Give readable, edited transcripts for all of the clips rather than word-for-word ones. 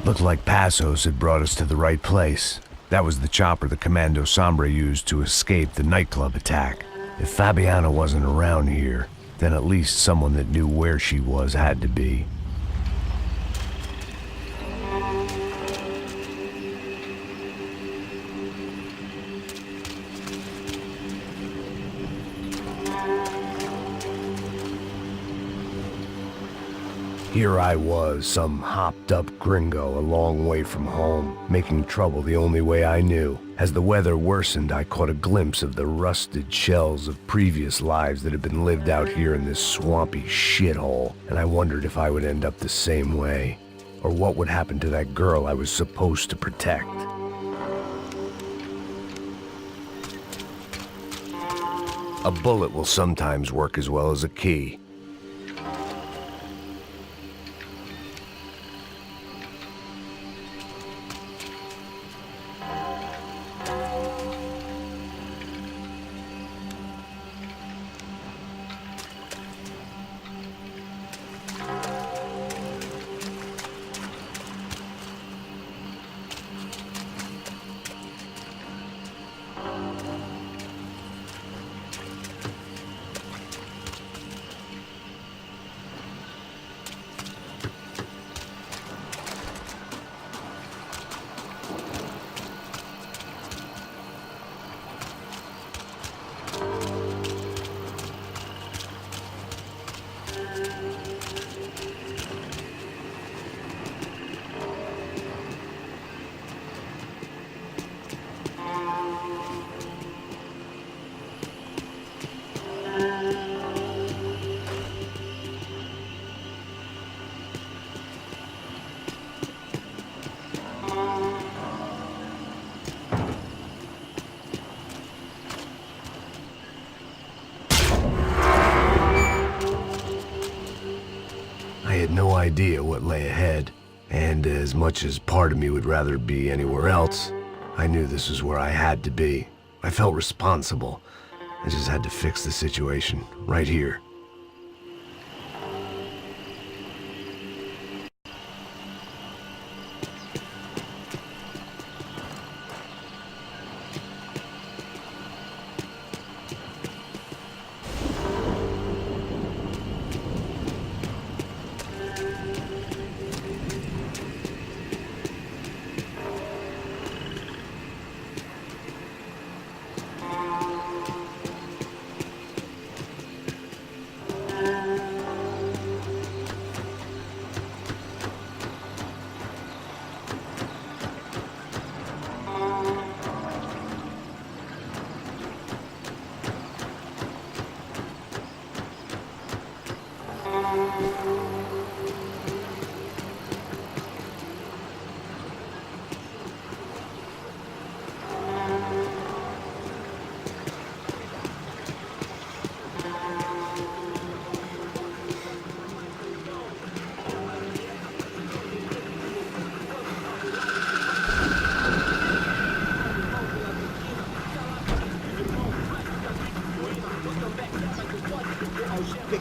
Looked like Passos had brought us to the right place. That was the chopper the Commando Sombre used to escape the nightclub attack. If Fabiana wasn't around here, then at least someone that knew where she was had to be. Here I was, some hopped-up gringo a long way from home, making trouble the only way I knew. As the weather worsened, I caught a glimpse of the rusted shells of previous lives that had been lived out here in this swampy shithole, and I wondered if I would end up the same way, or what would happen to that girl I was supposed to protect. A bullet will sometimes work as well as a key. No idea what lay ahead, and as much as part of me would rather be anywhere else, I knew this was where I had to be. I felt responsible. I just had to fix the situation, right here.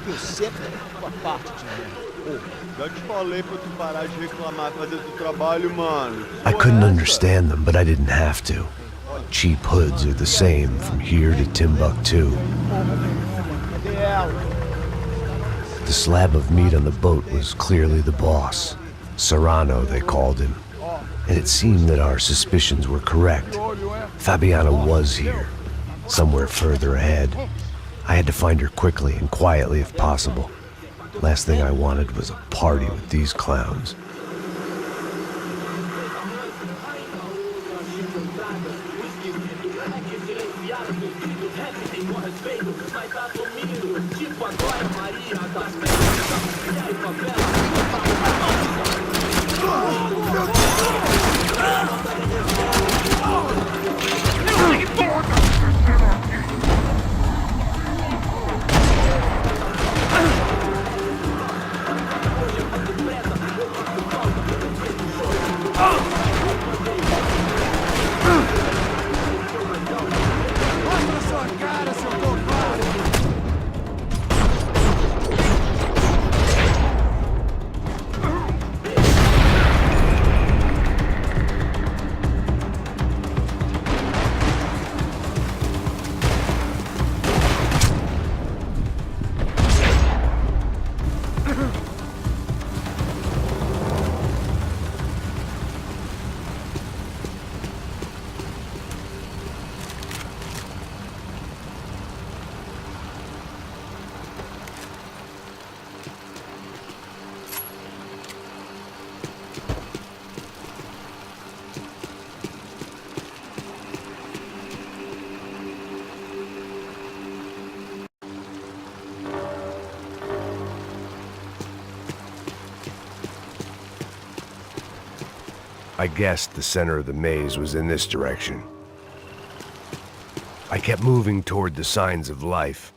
Que eu sempre com a parte de mim. Já te falei pra tu parar de reclamar, fazer teu trabalho, mano. I couldn't understand them, but I didn't have to. Cheap hoods are the same from here to Timbuktu. The slab of meat on the boat was clearly the boss. Serrano, they called him. And it seemed that our suspicions were correct. Fabiana was here, somewhere further ahead. I had to find her quickly and quietly if possible. Last thing I wanted was a party with these clowns. I guessed the center of the maze was in this direction. I kept moving toward the signs of life,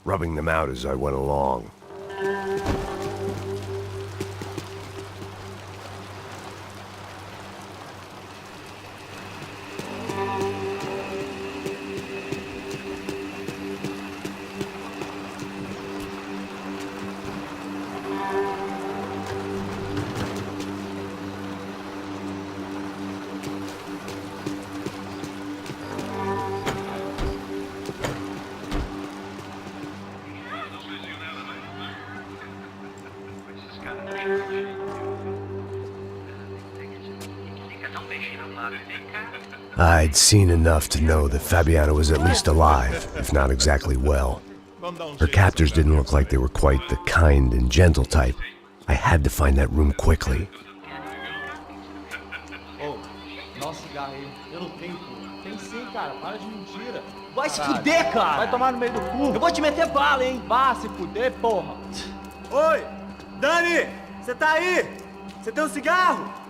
rubbing them out as I went along. I'd seen enough to know that Fabiana was at least alive, if not exactly well. Her captors didn't look like they were quite the kind and gentle type. I had to find that room quickly. Oh, nossa, cigarro aí. Eu não tenho, pô. Tem sim, cara. Para de mentira. Vai se fuder, cara! Vai tomar no meio do cu. Eu vou te meter bala, hein? Vá se fuder, porra. Oi! Dani! Você tá aí? Você tem um cigarro?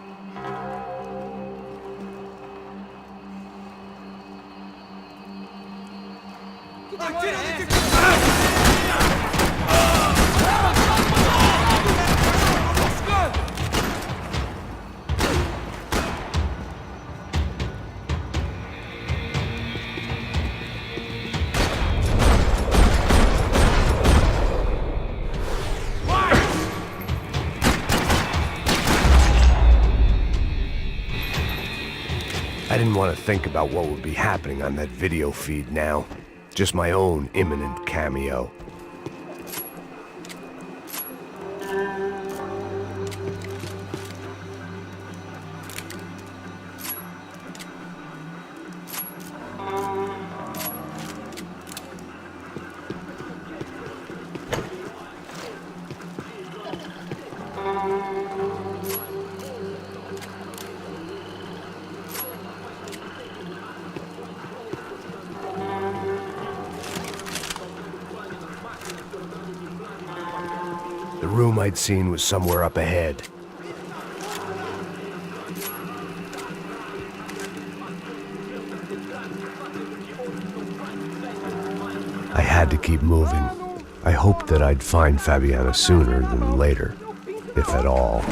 I didn't want to think about what would be happening on that video feed now. Just my own imminent cameo. The room I'd seen was somewhere up ahead. I had to keep moving. I hoped that I'd find Fabiana sooner than later, if at all.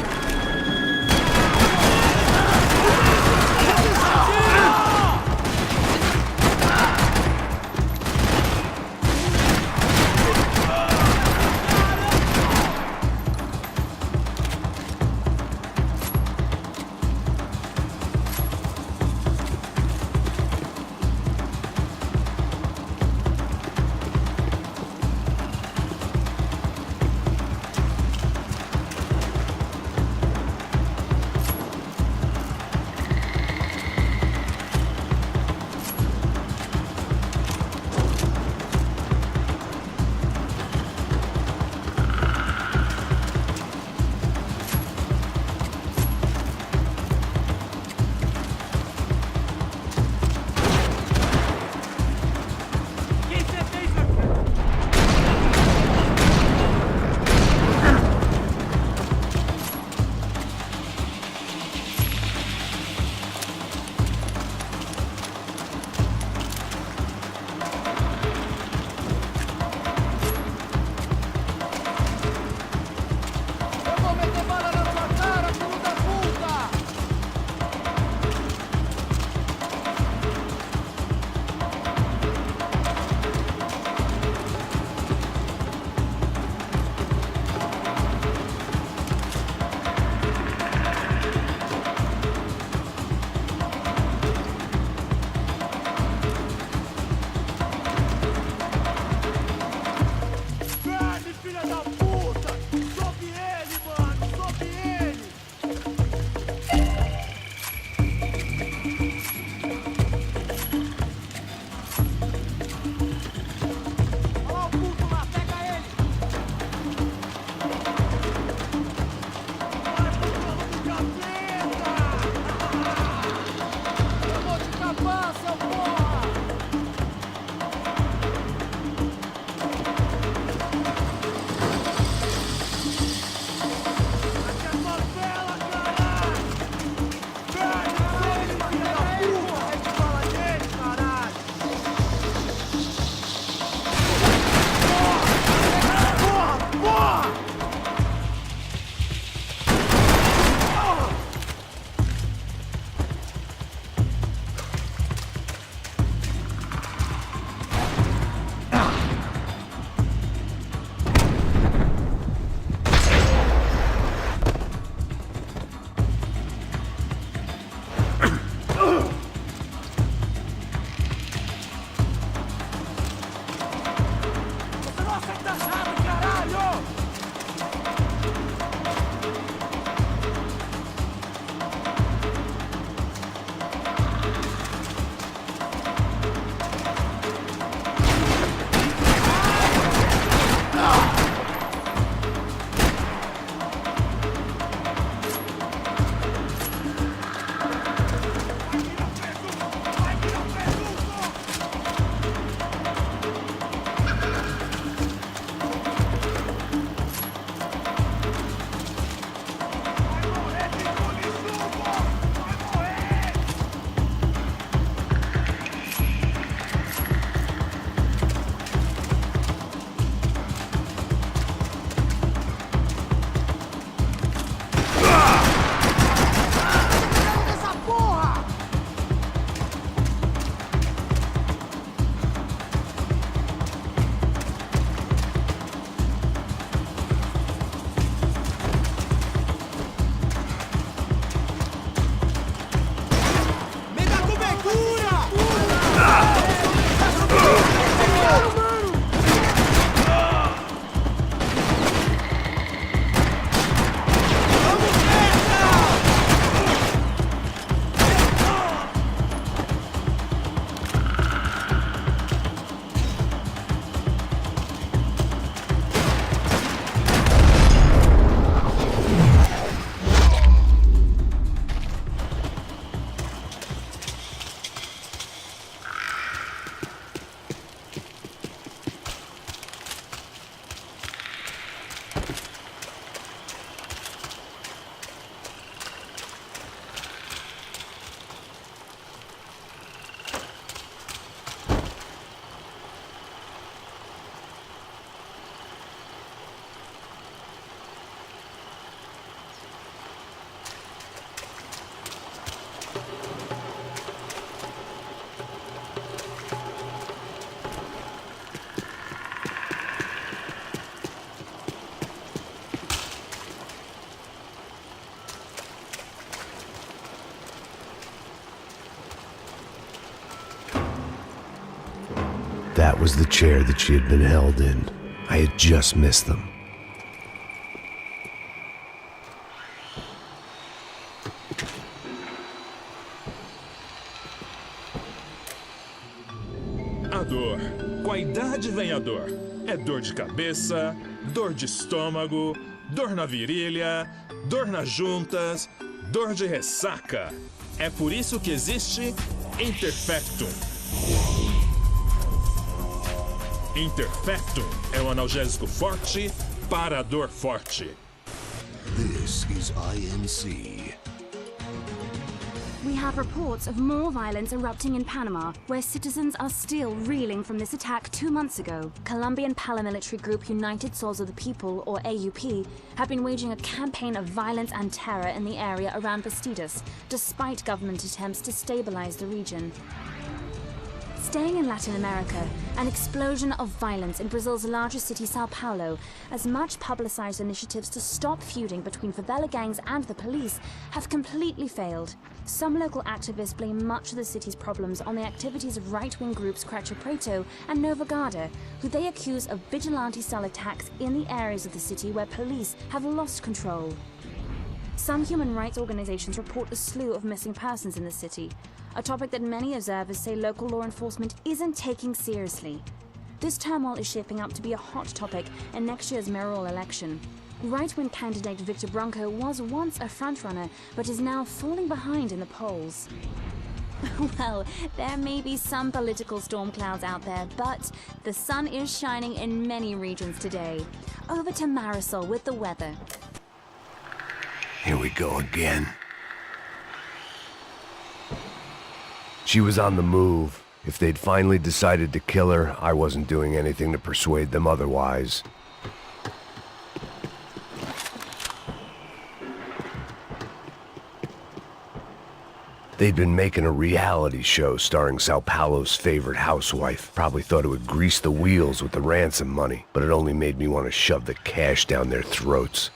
That was the chair that she had been held in. I had just missed them. A dor. Com a idade vem a dor. É dor de cabeça, dor de estômago, dor na virilha, dor nas juntas, dor de ressaca. É por isso que existe Interfectum. Interfectum é um analgésico forte para a dor forte. This is INC. We have reports of more violence erupting in Panama, where citizens are still reeling from this attack 2 months ago. Colombian paramilitary group United Souls of the People, or AUP, have been waging a campaign of violence and terror in the area around Bastidas, despite government attempts to stabilize the region. Staying in Latin America, an explosion of violence in Brazil's largest city, Sao Paulo, as much publicized initiatives to stop feuding between favela gangs and the police have completely failed. Some local activists blame much of the city's problems on the activities of right-wing groups Cracha Preto and Nova Garda, who they accuse of vigilante-style attacks in the areas of the city where police have lost control. Some human rights organizations report a slew of missing persons in the city, a topic that many observers say local law enforcement isn't taking seriously. This turmoil is shaping up to be a hot topic in next year's mayoral election. Right-wing candidate Victor Bronco was once a frontrunner, but is now falling behind in the polls. Well, there may be some political storm clouds out there, but the sun is shining in many regions today. Over to Marisol with the weather. Here we go again. She was on the move. If they'd finally decided to kill her, I wasn't doing anything to persuade them otherwise. They'd been making a reality show starring Sao Paulo's favorite housewife. Probably thought it would grease the wheels with the ransom money, but it only made me want to shove the cash down their throats.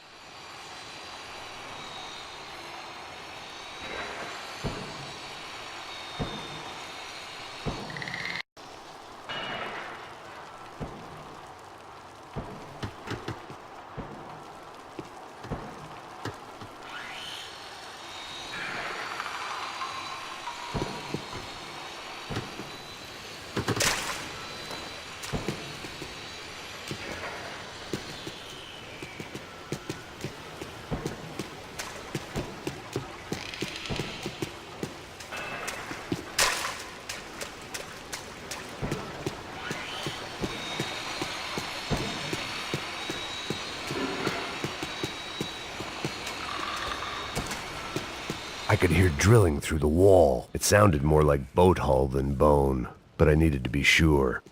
I could hear drilling through the wall. It sounded more like boat hull than bone, but I needed to be sure.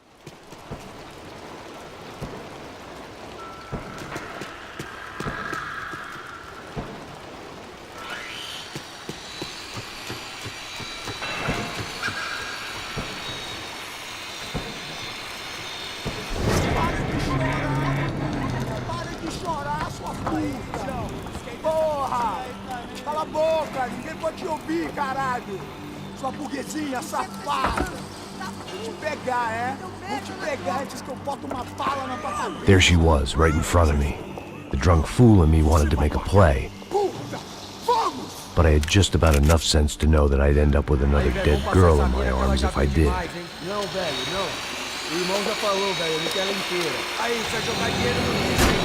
Sua burguesinha safada! Vou te pegar, é? Vou te pegar antes que eu boto uma bala na tua cabeça. There she was, right in front of me. The drunk fool in me wanted to make a play. But I had just about enough sense to know that I'd end up with another dead girl in my arms if I did. Não, velho, não. O irmão já falou, velho, eu não quero ela inteira. Aí, você vai jogar dinheiro no lixo, hein?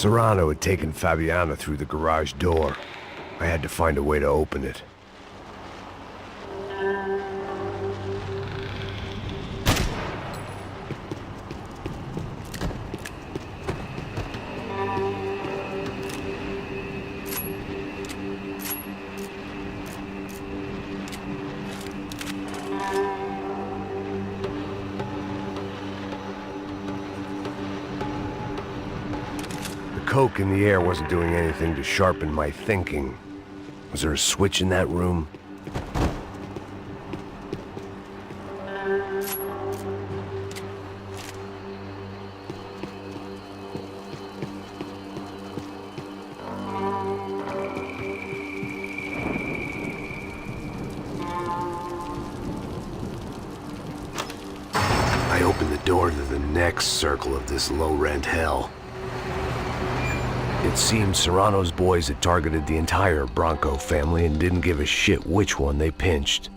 Serrano had taken Fabiana through the garage door. I had to find a way to open it. The coke in the air wasn't doing anything to sharpen my thinking. Was there a switch in that room? I opened the door to the next circle of this low-rent hell. It seems Serrano's boys had targeted the entire Bronco family and didn't give a shit which one they pinched.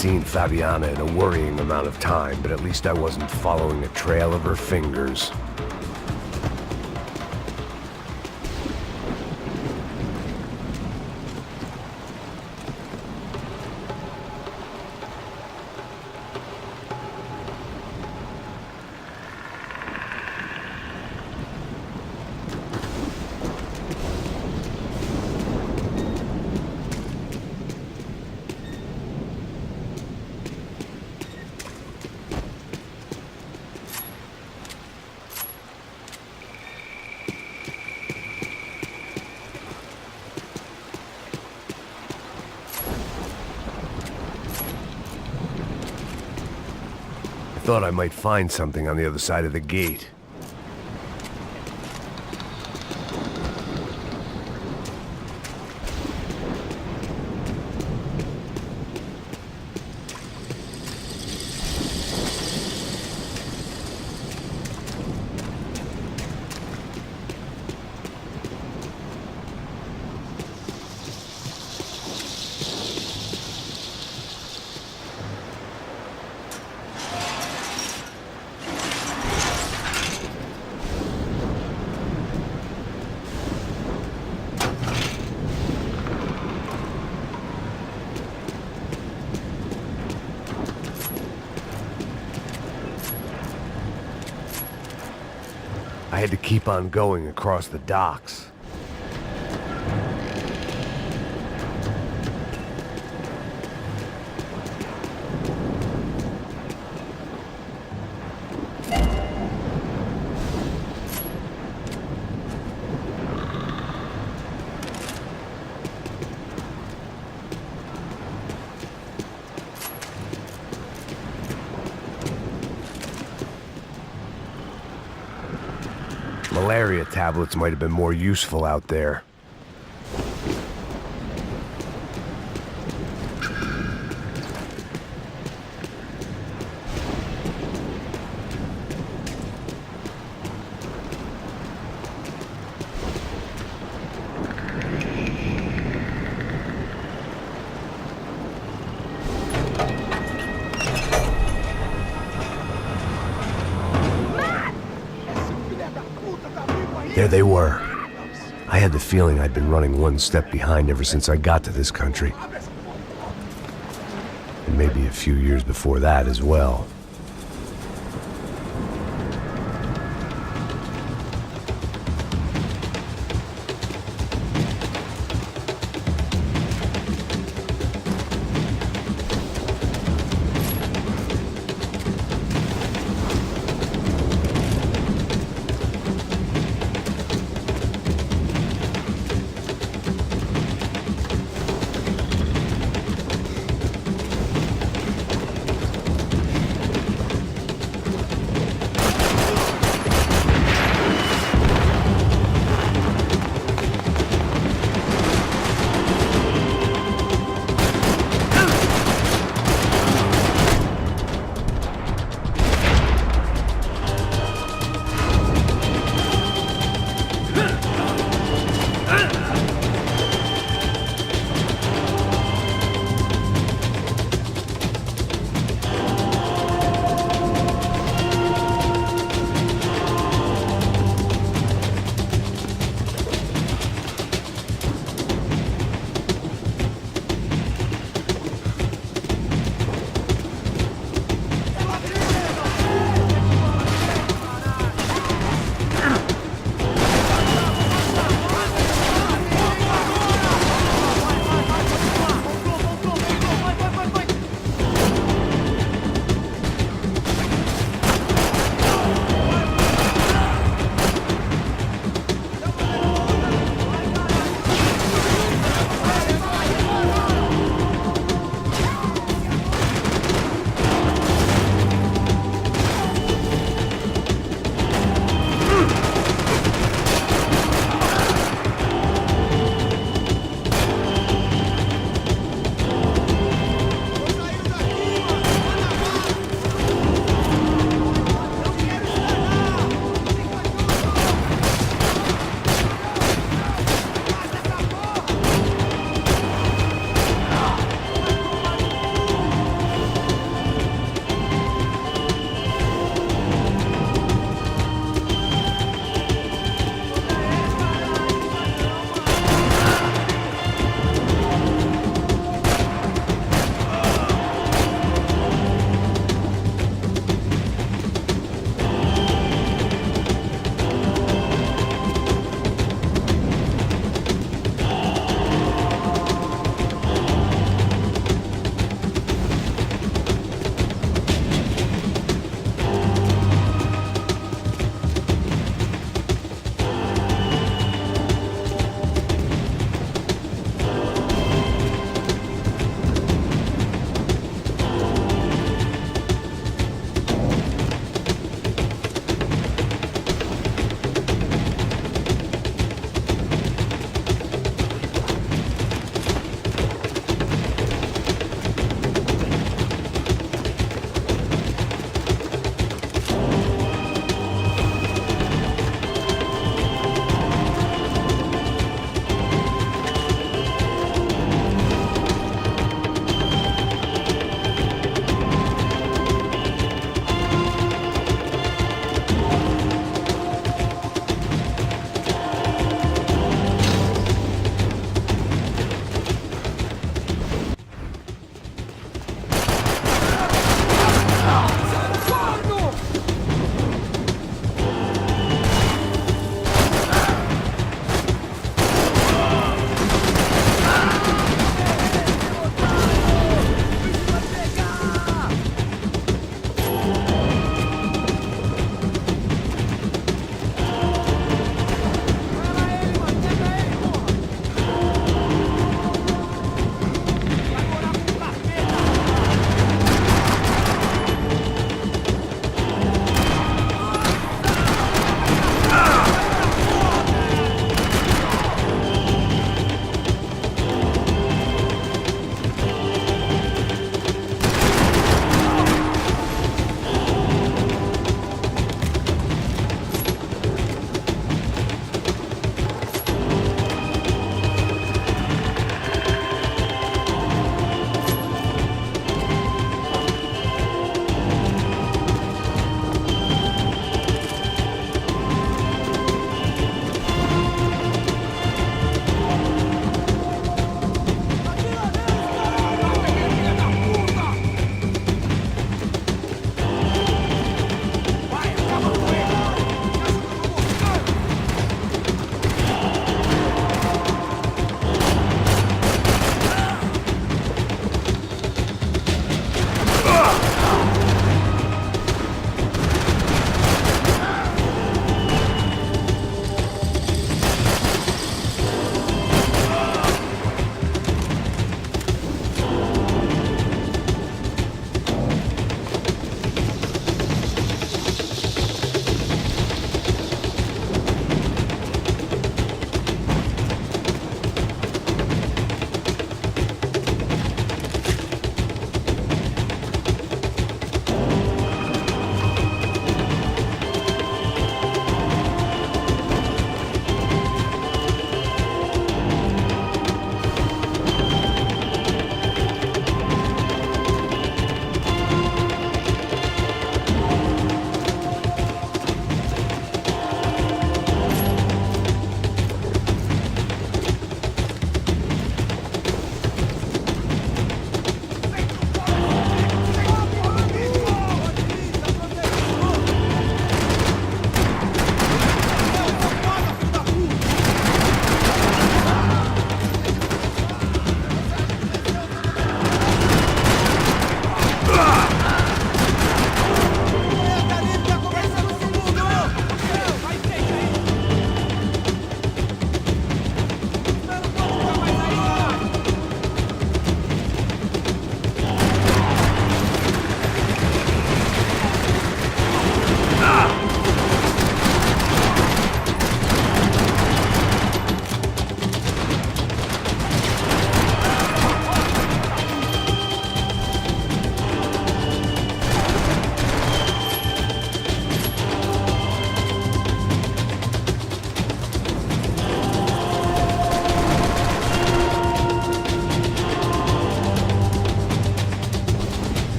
seen Fabiana in a worrying amount of time, but at least I wasn't following a trail of her fingers. Thought I might find something on the other side of the gate. I had to keep on going across the docks. Malaria tablets might have been more useful out there. There they were. I had the feeling I'd been running one step behind ever since I got to this country. And maybe a few years before that as well.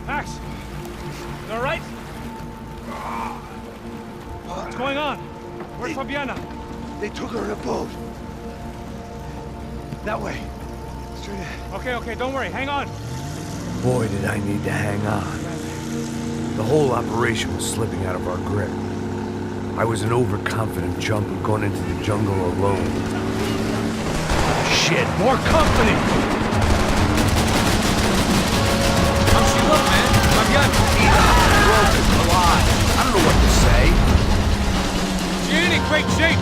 Max! You alright? What's going on? Where's Fabiana? They took her in a boat. That way. Straight ahead. Okay, don't worry. Hang on. Boy, did I need to hang on. The whole operation was slipping out of our grip. I was an overconfident chump who'd gone into the jungle alone. Shit, more company! How's she look, man? Fabiana. Broken, alive. I don't know what to say. She ain't in great shape.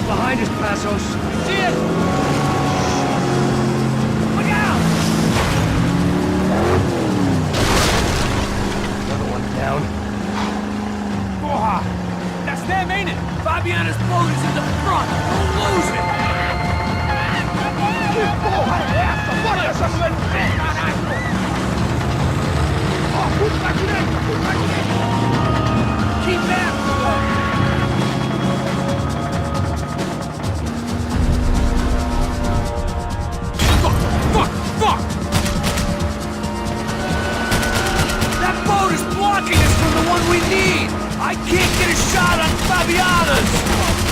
Behind us, Passos. See it! Look out! Another one down. Oh, that's them, ain't it? Fabiana's boat is in the front. Don't lose it! Porra é essa? Bota essa mulher no pé, caralho! Ó, puxa pra direita, puxa pra direita! Keep back! Fuck! That boat is blocking us from the one we need! I can't get a shot on Fabiana's!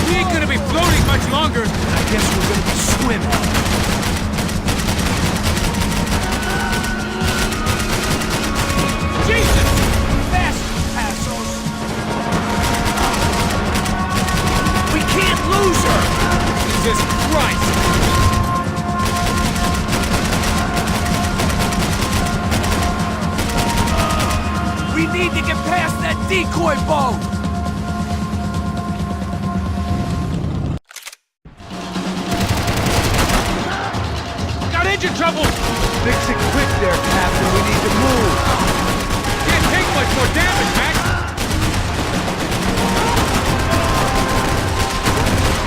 We ain't gonna be floating much longer. I guess we're gonna be swimming. Jesus! Fast, assholes! We can't lose her! Jesus Christ! We need to get past that decoy boat! Got engine trouble! Fix it quick there, Captain. We need to move. Can't take much more damage, Max!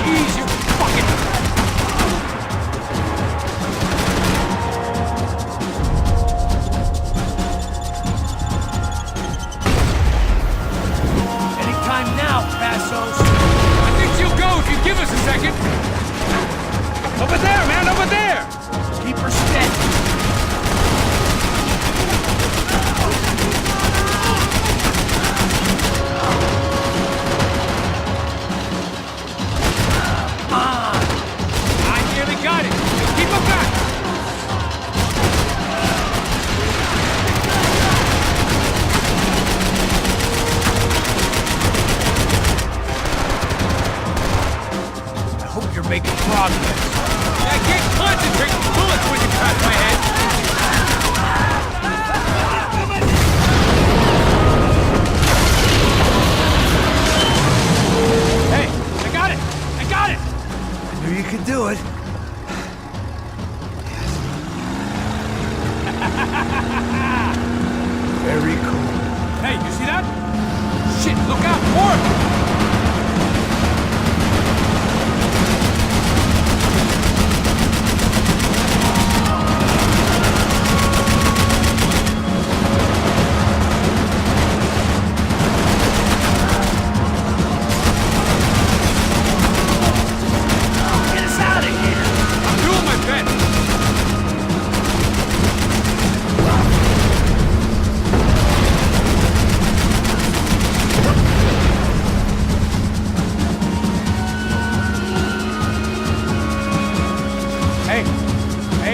Easy, fucking... I think she'll go if you give us a second. Over there, man, over there! Keep her steady. Come on! I nearly got it. Keep her back! You're making progress. I can't concentrate with bullets whizzing past my head. Hey, I got it! I got it! I knew you could do it. Very cool. Hey, you see that? Shit, look out! More!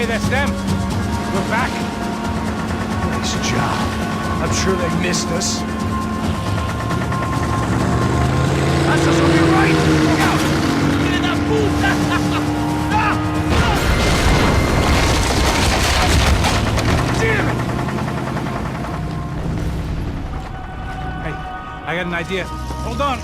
That's them. We're back. Nice job. I'm sure they missed us. That's us on your right. Look out. Get in that pool. Damn it. Hey, I got an idea. Hold on.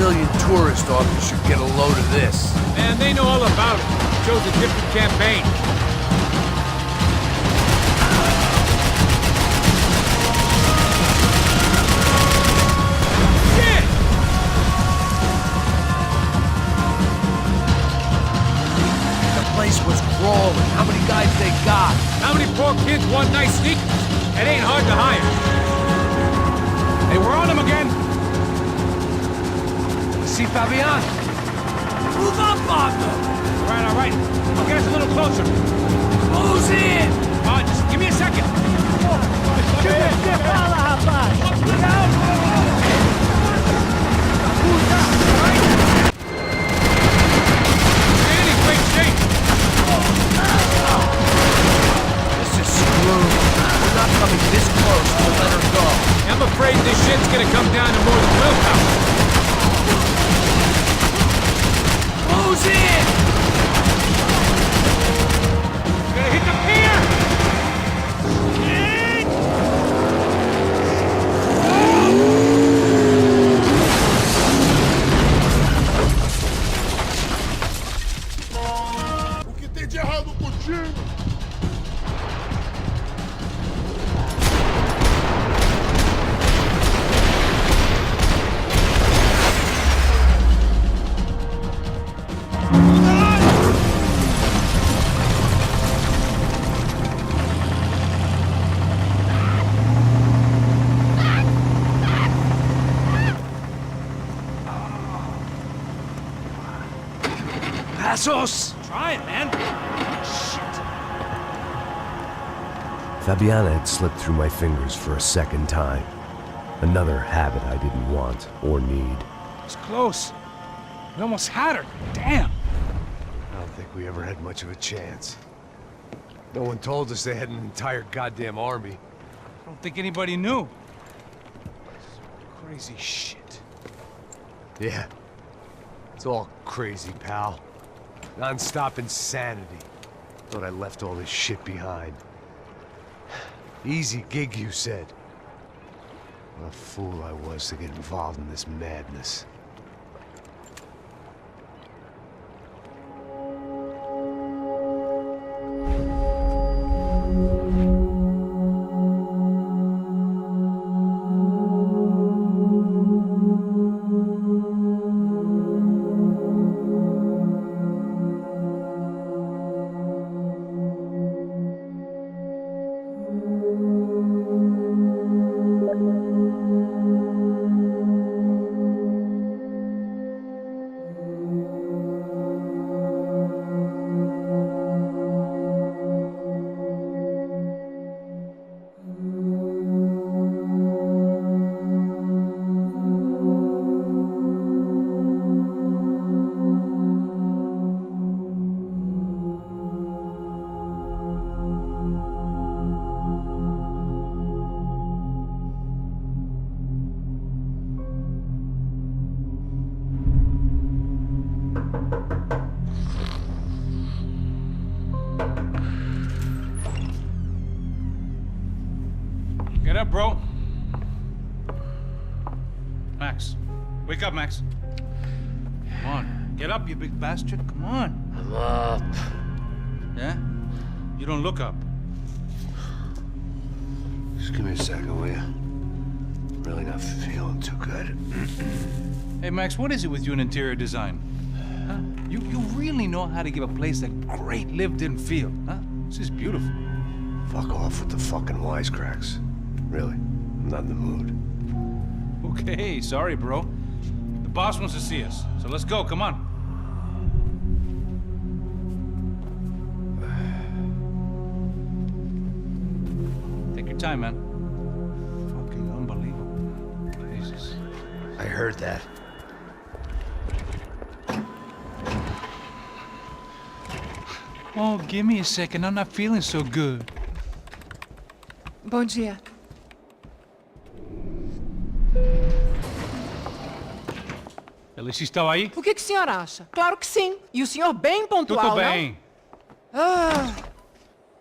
Brazilian tourist office should get a load of this. And they know all about it. Shows a different campaign. Shit! The place was crawling. How many guys they got? How many poor kids want nice sneakers? It ain't hard to hire. Hey, we're on them again. See Fabiana? Move up on them! All right. I'll get us a little closer. Who's in? Just give me a second. Stay in great shape. This is screwed. We're not coming this close to let her go. I'm afraid this shit's gonna come down to more than willpower. Who's in? Gonna hit the pier! O que tem de errado contigo? Passos! Try it, man. Fabiana had slipped through my fingers for a second time. Another habit I didn't want or need. It's close. We almost had her. Damn. I don't think we ever had much of a chance. No one told us they had an entire goddamn army. I don't think anybody knew. Crazy shit. Yeah. It's all crazy, pal. Non-stop insanity. Thought I left all this shit behind. Easy gig, you said. What a fool I was to get involved in this madness. Get up, bro. Max. Wake up, Max. Come on. Get up, you big bastard. Come on. I'm up. Yeah? You don't look up. Just give me a second, will you? Really not feeling too good. Hey, Max, what is it with you and interior design? Huh? You really know how to give a place that great lived-in feel, huh? This is beautiful. Fuck off with the fucking wisecracks. Really, I'm not in the mood. Okay, sorry, bro. The boss wants to see us, so let's go, come on. Take your time, man. Fucking unbelievable. Jesus. I heard that. Oh, give me a second. I'm not feeling so good. Bom dia. Alice estava aí? O que o senhor acha? Claro que sim. E o senhor bem pontual, Tudo bem. não? Ah,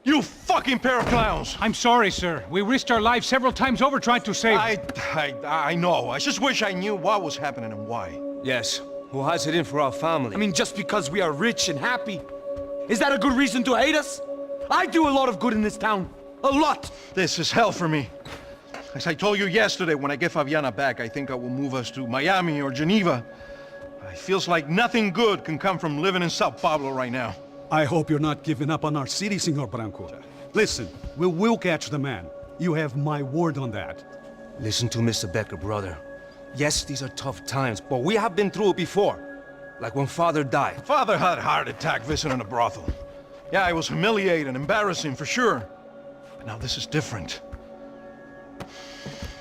You fucking pair of clowns! I'm sorry, sir. We risked our lives several times over trying to save... I know. I just wish I knew what was happening and why. Yes. Who has it in for our family? I mean, just because we are rich and happy? Is that a good reason to hate us? I do a lot of good in this town. A lot! This is hell for me. As I told you yesterday, when I get Fabiana back, I think I will move us to Miami or Geneva. It feels like nothing good can come from living in Sao Paulo right now. I hope you're not giving up on our city, Senor Bronco. Listen, we will catch the man. You have my word on that. Listen to Mr. Becker, brother. Yes, these are tough times, but we have been through it before. Like when Father died. Father had a heart attack visiting a brothel. Yeah, it was humiliating, embarrassing, for sure. But now this is different.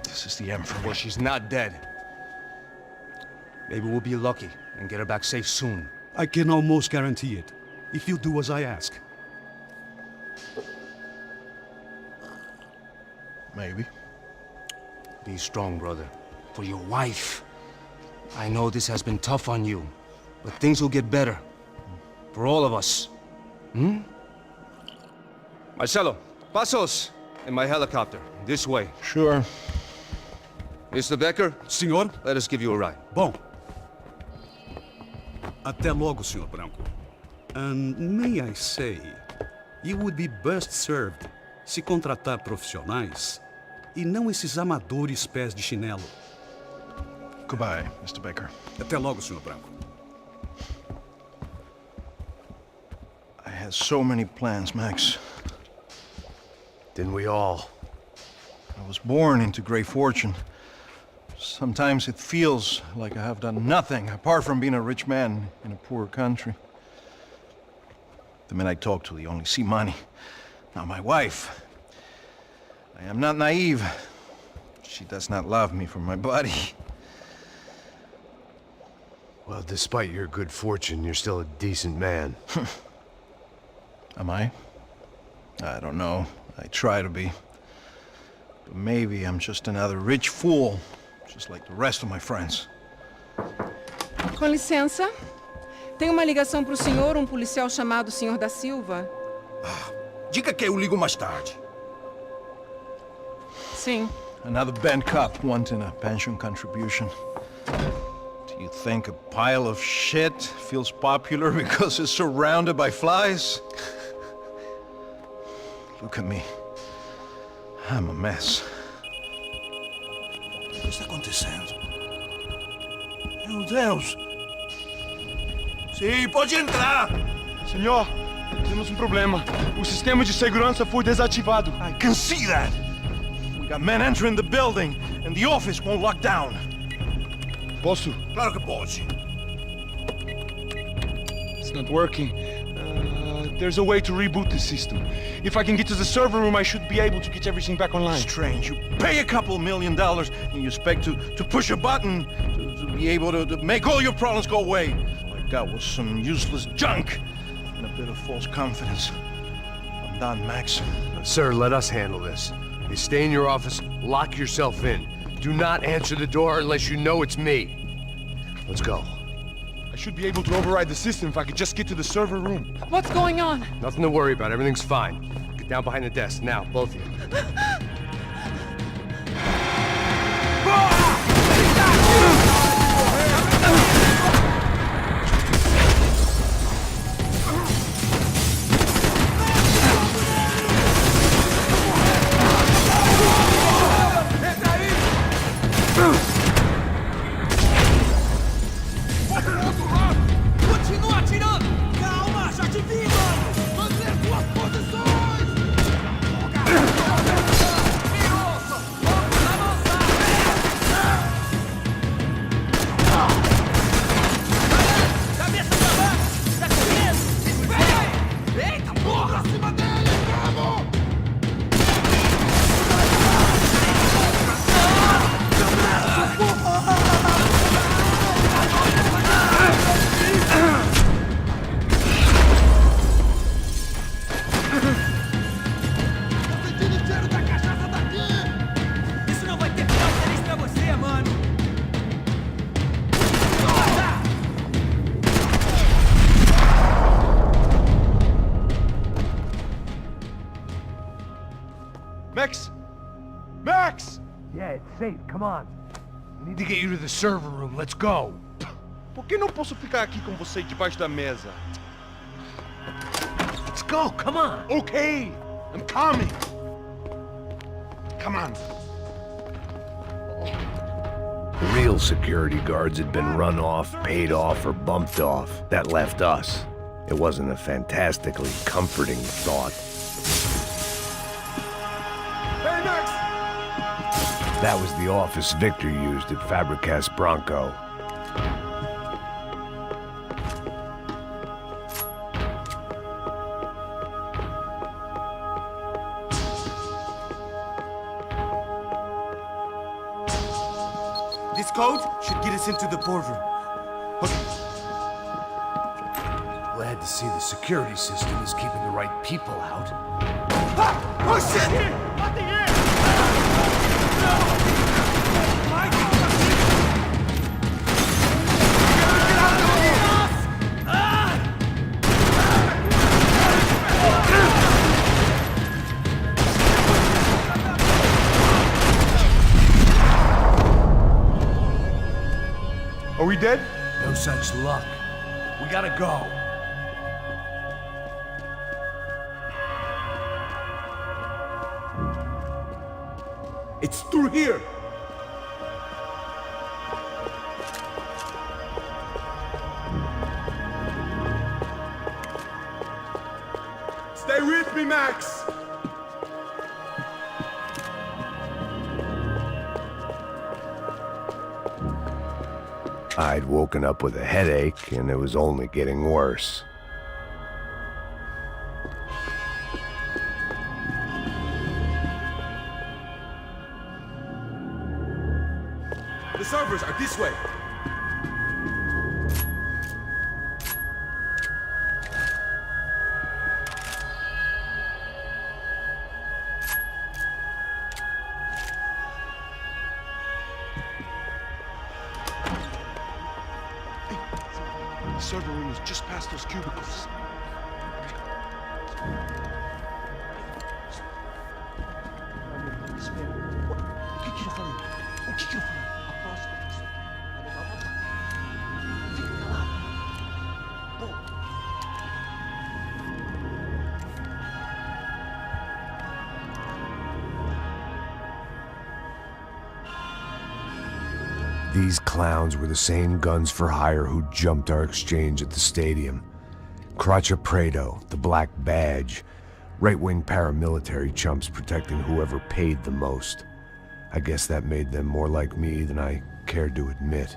This is the end for me. Well, she's not dead. Maybe we'll be lucky and get her back safe soon. I can almost guarantee it, if you do as I ask. Maybe. Be strong, brother. For your wife. I know this has been tough on you, but things will get better. For all of us. Hmm? Marcelo, pasos in my helicopter. This way. Sure. Mr. Becker? Senhor? Let us give you a ride. Bom. Até logo, Senhor Bronco. And may I say, you would be best served se contratar profissionais e não esses amadores pés de chinelo. Goodbye, Mr. Baker. Até logo, Senhor Bronco. I had so many plans, Max. Didn't we all? I was born into great fortune. Sometimes it feels like I have done nothing apart from being a rich man in a poor country. The men I talk to, they only see money. Now my wife, I am not naive. She does not love me for my body. Well, despite your good fortune, you're still a decent man. Am I? I don't know. I try to be. But maybe I'm just another rich fool, just like the rest of my friends. Com licença. Tem uma ligação para o senhor, policial chamado Sr. da Silva. Diga que eu ligo mais tarde. Sim. Another bent cop wanting a pension contribution. Do you think a pile of shit feels popular because it's surrounded by flies? Look at me. I'm a mess. O que está acontecendo? Meu Deus! Sim, pode entrar! Senhor, temos problema. O sistema de segurança foi desativado. I can see that. We got men entering the building, and the office won't lock down. Posso? Claro que pode. It's not working. There's a way to reboot the system. If I can get to the server room, I should be able to get everything back online. Strange. You pay a couple $1 million, and you expect to push a button to be able to make all your problems go away. All I got was some useless junk and a bit of false confidence. I'm done, Max. Sir, let us handle this. You stay in your office, lock yourself in. Do not answer the door unless you know it's me. Let's go. I should be able to override the system if I could just get to the server room. What's going on? Nothing to worry about. Everything's fine. Get down behind the desk. Now, both of you. Continua atirando! Calma, já te vi, mano! Manter suas posições! Cabeça pra baixo! Tá correndo! Eita, porra! Acima dele! Vamos! Isso não vai ter final feliz pra você, mano! Max! Max! Yeah, it's safe. Come on. We need to get you to the server room. Let's go. Por que não posso ficar aqui com você debaixo da mesa? Let's go, come on! Okay, I'm coming! Come on. The real security guards had been run off, paid off, or bumped off. That left us. It wasn't a fantastically comforting thought. That was the office Victor used at Fabricas Bronco. This code should get us into the boardroom. Glad to see the security system is keeping the right people out. Ah! Oh shit! What the air? My God! Get out of here! Are we dead? No such luck. We gotta go. It's through here! Stay with me, Max! I'd woken up with a headache, and it was only getting worse. The servers are this way! The server room is just past those cubicles. O que eu falei? O que eu falei? A próxima pessoa vai levar uma faca. Fica calado. Bom. These clowns were the same guns for hire who jumped our exchange at the stadium. Crociapredo, the Black Badge. Right-wing paramilitary chumps protecting whoever paid the most. I guess that made them more like me than I cared to admit.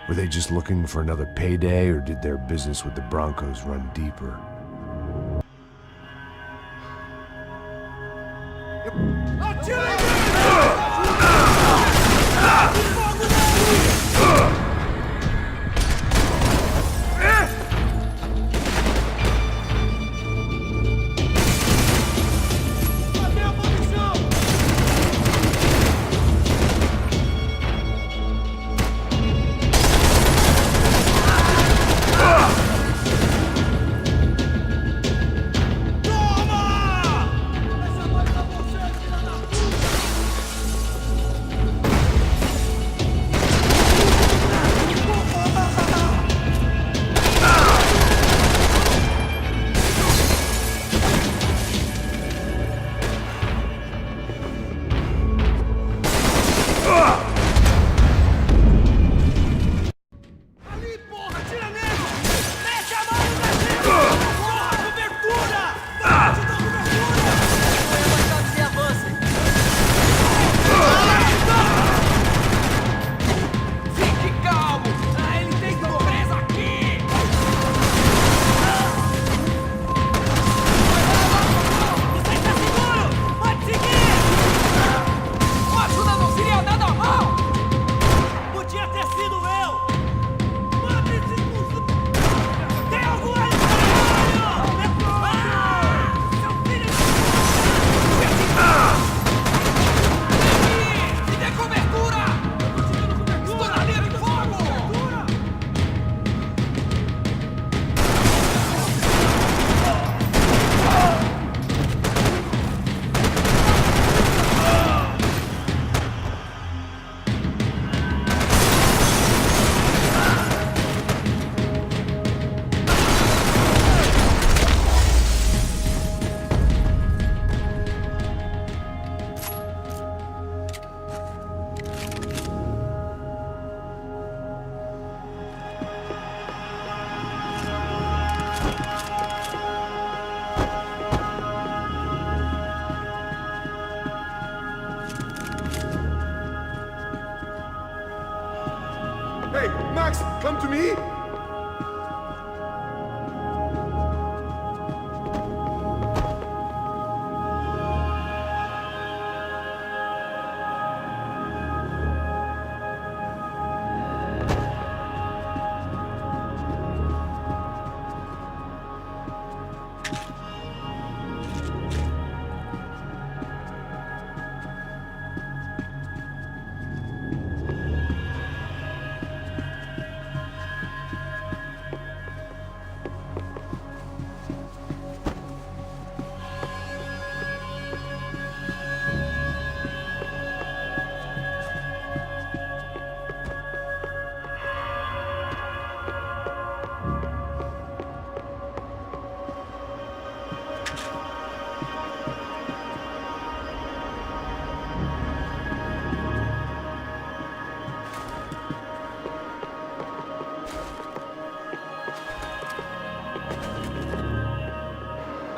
Were they just looking for another payday, or did their business with the Broncos run deeper? Come to me!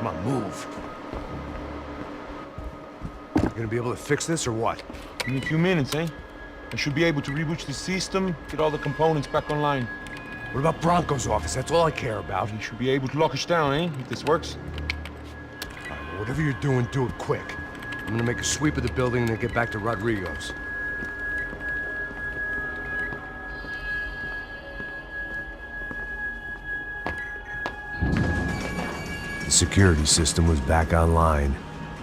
Come on, move. You gonna be able to fix this or what? Give me a few minutes, eh? I should be able to reboot the system, get all the components back online. What about Bronco's office? That's all I care about. He should be able to lock us down, eh? If this works. All right, well, whatever you're doing, do it quick. I'm gonna make a sweep of the building and then get back to Rodrigo's. The security system was back online.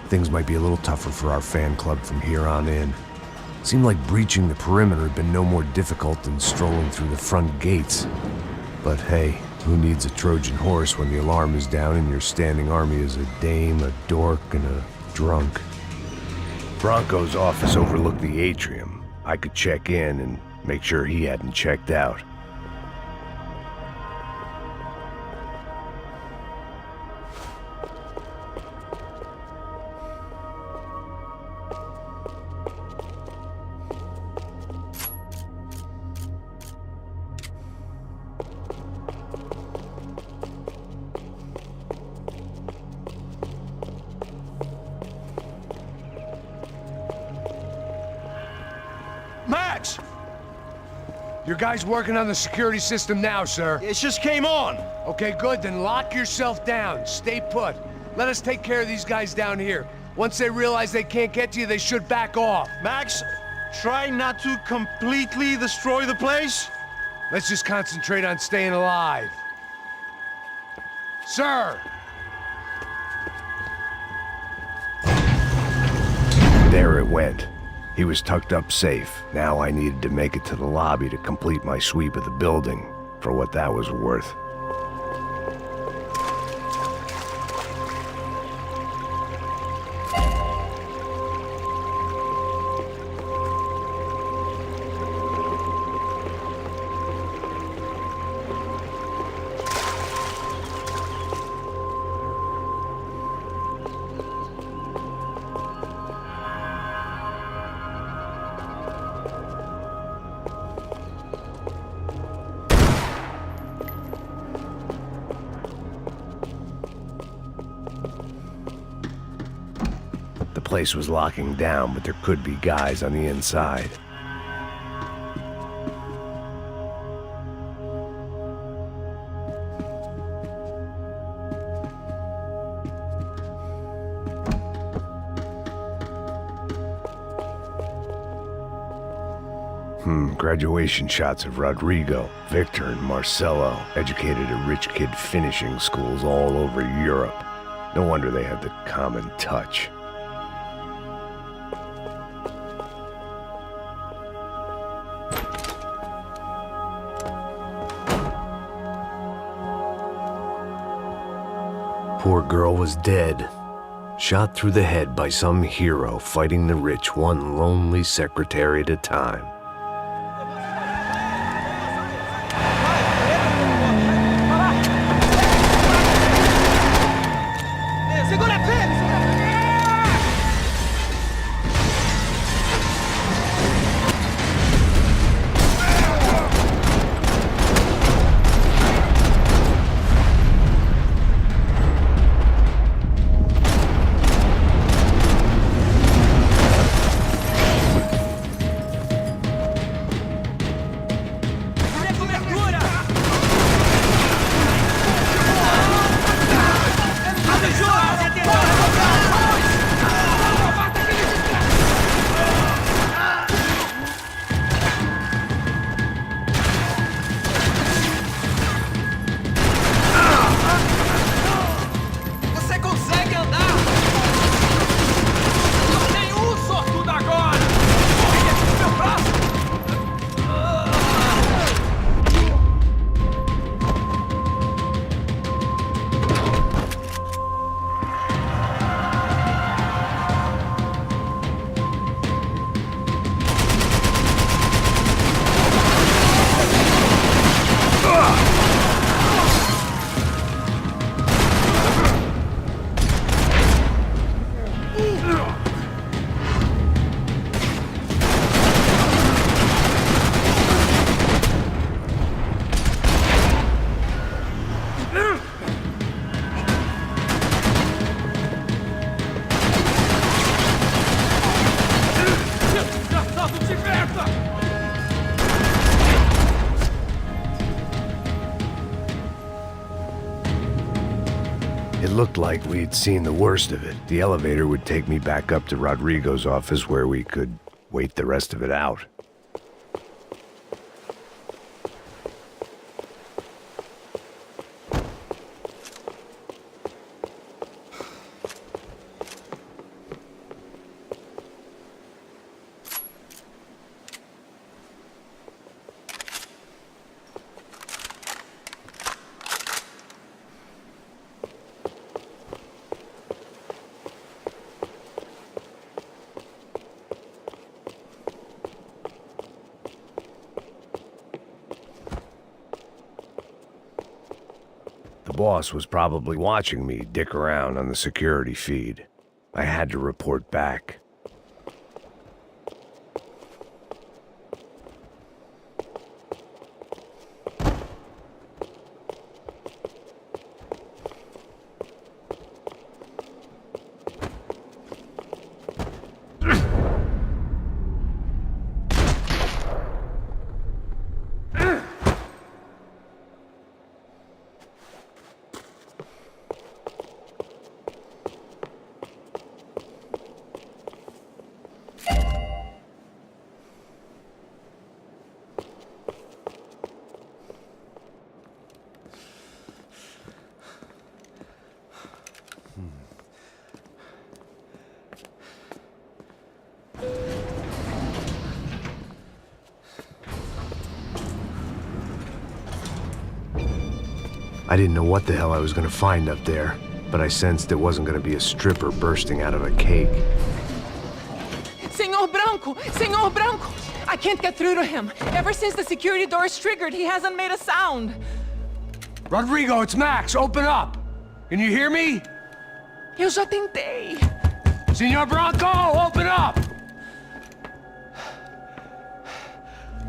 Things might be a little tougher for our fan club from here on in. Seemed like breaching the perimeter had been no more difficult than strolling through the front gates. But hey, who needs a Trojan horse when the alarm is down and your standing army is a dame, a dork, and a drunk? Bronco's office overlooked the atrium. I could check in and make sure he hadn't checked out. Max! Your guy's working on the security system now, sir. It just came on! Okay, good, then lock yourself down. Stay put. Let us take care of these guys down here. Once they realize they can't get to you, they should back off. Max, try not to completely destroy the place. Let's just concentrate on staying alive. Sir! There it went. He was tucked up safe. Now I needed to make it to the lobby to complete my sweep of the building, for what that was worth. The place was locking down, but there could be guys on the inside. Graduation shots of Rodrigo, Victor, and Marcelo, educated at rich kid finishing schools all over Europe. No wonder they had the common touch. Poor girl was dead. Shot through the head by some hero fighting the rich one lonely secretary at a time. It looked like we'd seen the worst of it. The elevator would take me back up to Rodrigo's office where we could wait the rest of it out. The boss was probably watching me dick around on the security feed. I had to report back. I didn't know what the hell I was gonna find up there, but I sensed it wasn't gonna be a stripper bursting out of a cake. Senor Bronco! Senor Bronco! I can't get through to him. Ever since the security door is triggered, he hasn't made a sound. Rodrigo, it's Max. Open up. Can you hear me? Eu já tentei. Senor Bronco, open up!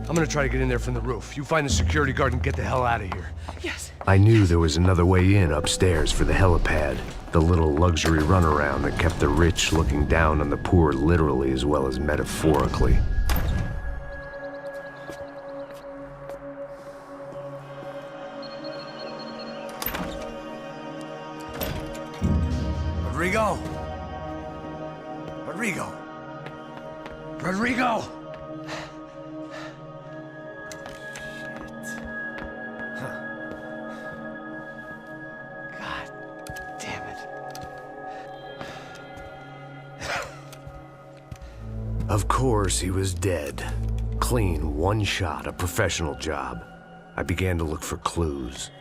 I'm gonna try to get in there from the roof. You find the security guard and get the hell out of here. Yes. I knew there was another way in upstairs for the helipad, the little luxury runaround that kept the rich looking down on the poor literally as well as metaphorically. Rodrigo? Rodrigo? Rodrigo? Of course, he was dead. Clean, one shot, a professional job. I began to look for clues.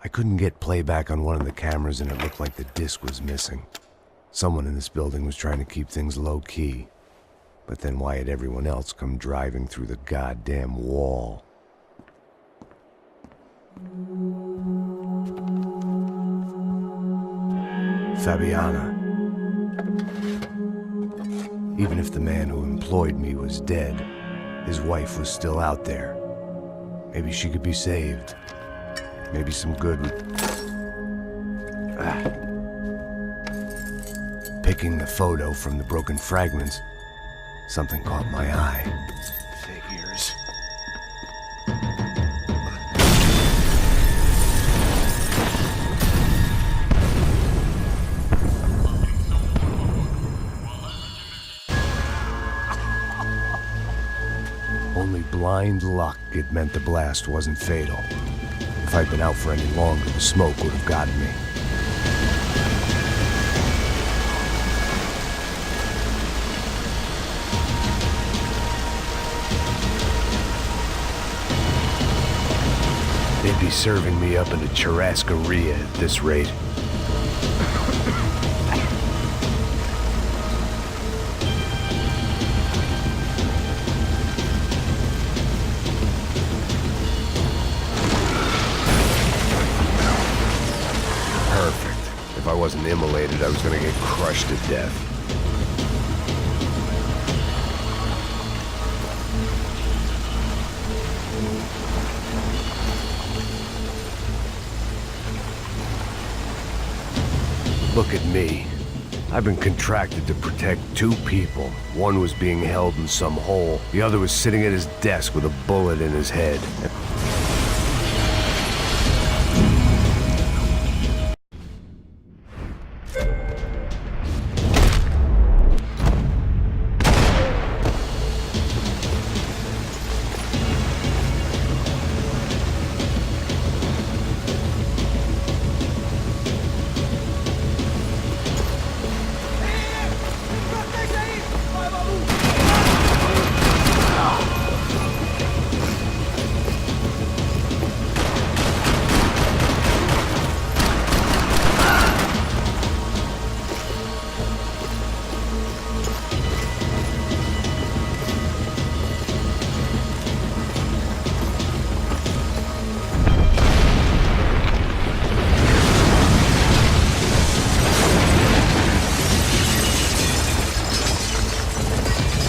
I couldn't get playback on one of the cameras and it looked like the disc was missing. Someone in this building was trying to keep things low-key. But then why had everyone else come driving through the goddamn wall? Fabiana. Even if the man who employed me was dead, his wife was still out there. Maybe she could be saved. Maybe some good would... Picking the photo from the broken fragments, something caught my eye. Figures. Only blind luck it meant the blast wasn't fatal. If I'd been out for any longer, the smoke would have gotten me. They'd be serving me up in a churrascaria at this rate. Perfect. If I wasn't immolated, I was gonna get crushed to death. Look at me. I've been contracted to protect two people. One was being held in some hole. The other was sitting at his desk with a bullet in his head.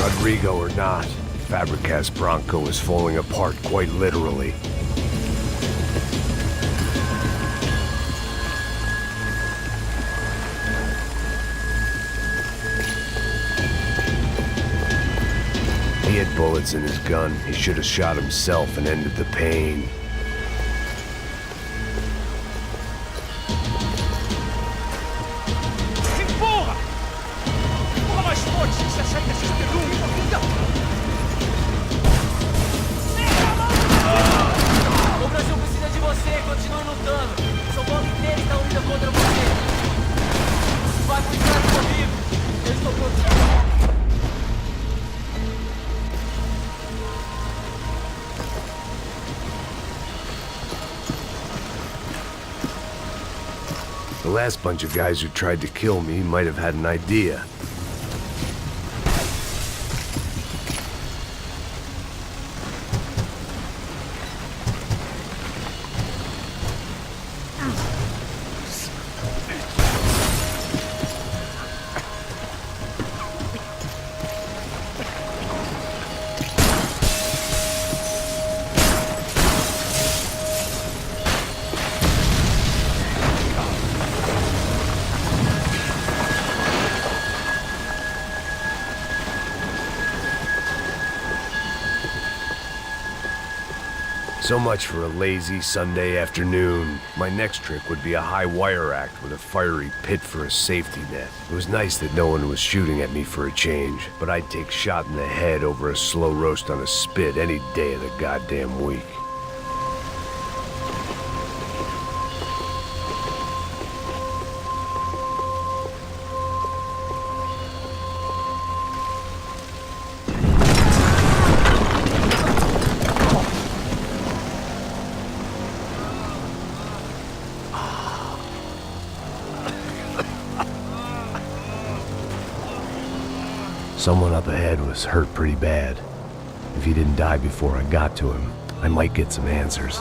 Rodrigo or not, Fabricas Bronco is falling apart quite literally. He had bullets in his gun. He should have shot himself and ended the pain. The last bunch of guys who tried to kill me might have had an idea. So much for a lazy Sunday afternoon. My next trick would be a high wire act with a fiery pit for a safety net. It was nice that no one was shooting at me for a change, but I'd take shot in the head over a slow roast on a spit any day of the goddamn week. Someone up ahead was hurt pretty bad. If he didn't die before I got to him, I might get some answers.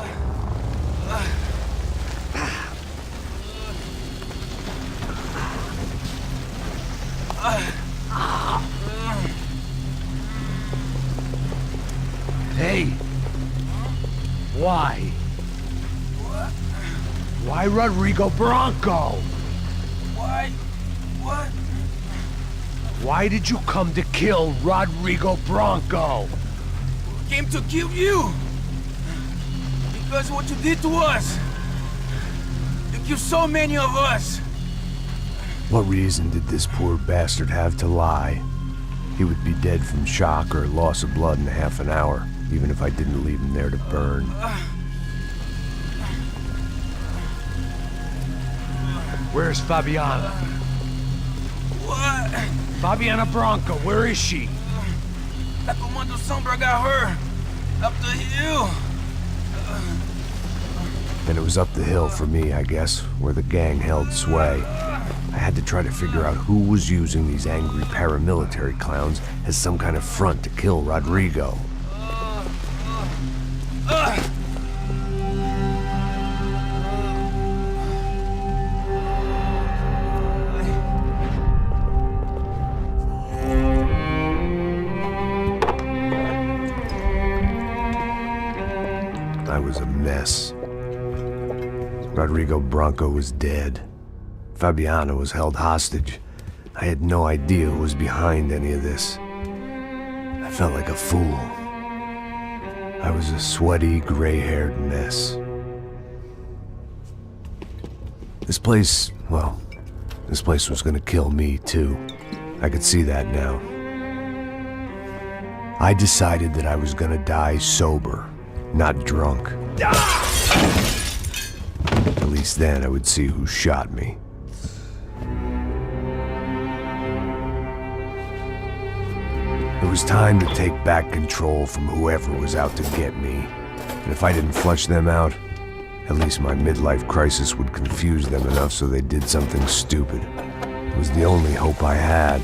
Hey! Why? Why Rodrigo Bronco? Why? What? Why did you come to kill Rodrigo Bronco? Came to kill you! Because what you did to us! You killed so many of us! What reason did this poor bastard have to lie? He would be dead from shock or loss of blood in half an hour, even if I didn't leave him there to burn. Where's Fabiana? What? Fabiana Bronco, where is she? That Comando Sombra got her. Up the hill. And it was up the hill for me, I guess, where the gang held sway. I had to try to figure out who was using these angry paramilitary clowns as some kind of front to kill Rodrigo. I was a mess. Rodrigo Bronco was dead. Fabiana was held hostage. I had no idea who was behind any of this. I felt like a fool. I was a sweaty, gray-haired mess. This place, well, this place was gonna kill me too. I could see that now. I decided that I was gonna die sober, not drunk. At least then I would see who shot me. It was time to take back control from whoever was out to get me. And if I didn't flush them out, at least my midlife crisis would confuse them enough so they did something stupid. It was the only hope I had.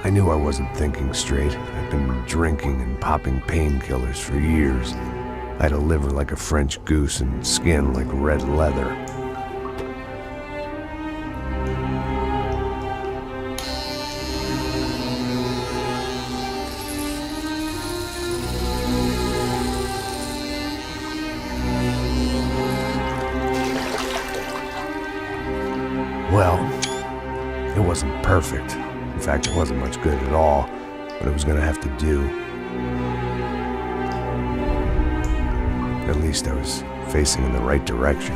I knew I wasn't thinking straight. I'd been drinking and popping painkillers for years. I had a liver like a French goose and skin like red leather. Well, it wasn't perfect. In fact, it wasn't much good at all, but it was gonna have to do. At least I was facing in the right direction.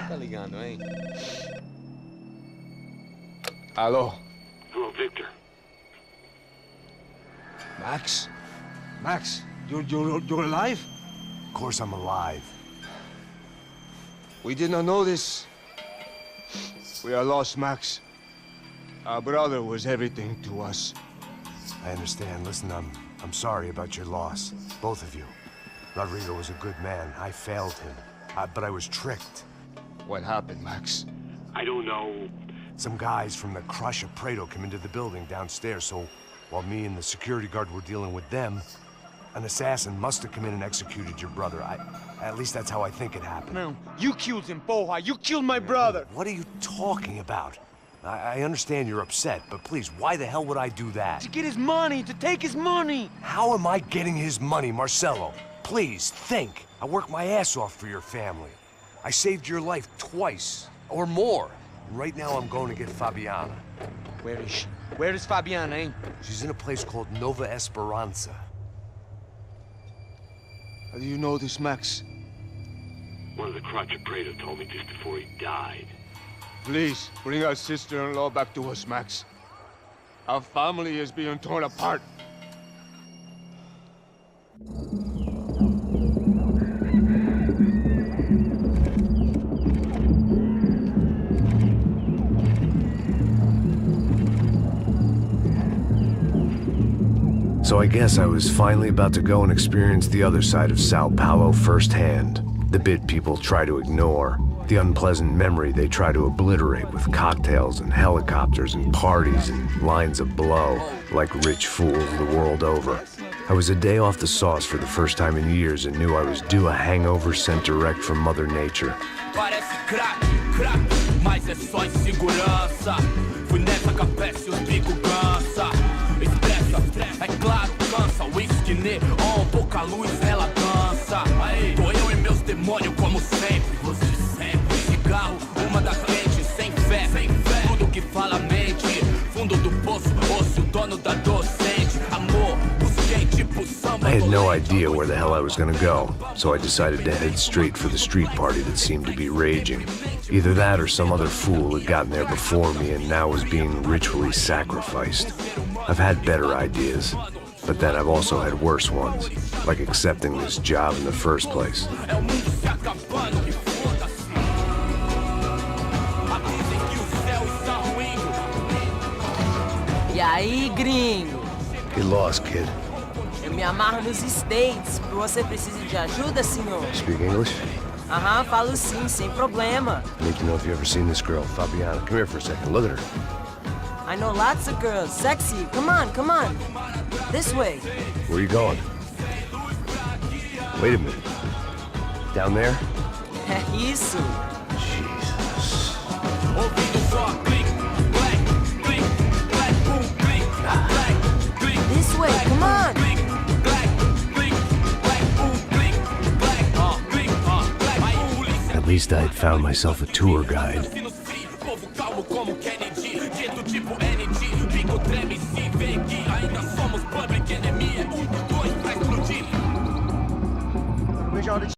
Tá ligando, hein? Hello? Hello, Victor. Max? Max, you're alive? Of course I'm alive. We did not know this. We are lost, Max. Our brother was everything to us. I understand. Listen, I'm sorry about your loss. Both of you. Rodrigo was a good man. I failed him. But I was tricked. What happened, Max? I don't know. Some guys from the Crush of Prado came into the building downstairs, so while me and the security guard were dealing with them, an assassin must have come in and executed your brother. At least that's how I think it happened. No, you killed him, porra! You killed my brother! What are you talking about? I understand you're upset, but please, why the hell would I do that? To get his money, to take his money! How am I getting his money, Marcelo? Please, think. I worked my ass off for your family. I saved your life twice, or more. Right now I'm going to get Fabiana. Where is she? Where is Fabiana, eh? She's in a place called Nova Esperanza. How do you know this, Max? One of the Crotch Prado told me just before he died. Please, bring our sister-in-law back to us, Max. Our family is being torn apart. So I guess I was finally about to go and experience the other side of Sao Paulo firsthand. The bit people try to ignore. The unpleasant memory they try to obliterate with cocktails and helicopters and parties and lines of blow, like rich fools the world over. I was a day off the sauce for the first time in years and knew I was due a hangover sent direct from Mother Nature. Parece crack, mas é só insegurança. Fui nessa capeste, os bico cansa. Estressa, é claro, cansa. Whisky neon, pouca luz, ela dança. Tô eu e meus demônios como sempre. Você sempre. Cigarro, uma da frente, sem fé. Tudo que fala mente. Fundo do poço, osso, dono da docente. Amor, busquei tipo samba. I had no idea where the hell I was gonna go, so I decided to head straight for the street party that seemed to be raging. Either that or some other fool had gotten there before me and now was being ritually sacrificed. I've had better ideas, but then I've also had worse ones, like accepting this job in the first place. E aí, gringo? Get lost, kid. Eu me amarro nos States. Você precisa de ajuda, senhor? Speak English? Aham, falo sim, sem problema. I need to know if you've ever seen this girl, Fabiana. Come here for a second. Look at her. I know lots of girls. Sexy. Come on, come on. This way. Where are you going? Wait a minute. Down there? É isso. Jesus. Ouvindo só clique, black. least I had found myself a tour guide. Vejo a hora de